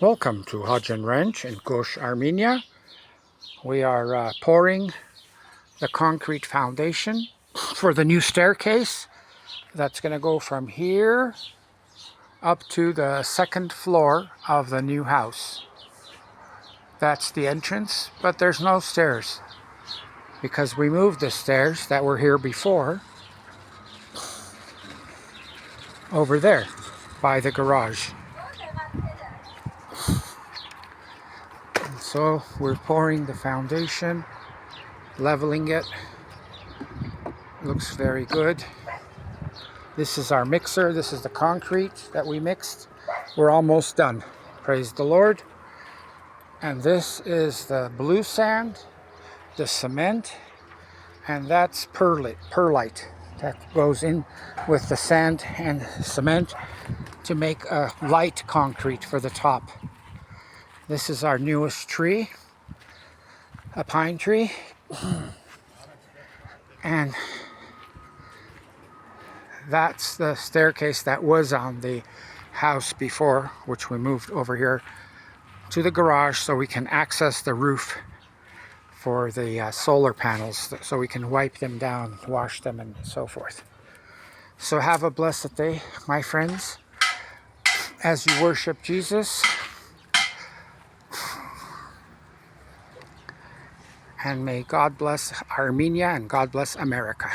Welcome to Hajian Ranch in Kosh, Armenia. We are pouring the concrete foundation for the new staircase that's going to go from here up to the second floor of the new house. That's the entrance, but there's no stairs because we moved the stairs that were here before over there by the garage. So we're pouring the foundation, leveling it. Looks very good. This is our mixer. This is the concrete that we mixed. We're almost done. Praise the Lord. And this is the blue sand, the cement, and that's perlite. That goes in with the sand and cement to make a light concrete for the top. This is our newest tree, a pine tree. And that's the staircase that was on the house before, which we moved over here to the garage so we can access the roof for the solar panels, so we can wipe them down, wash them, and so forth. So have a blessed day, my friends, as you worship Jesus. And may God bless Armenia and God bless America.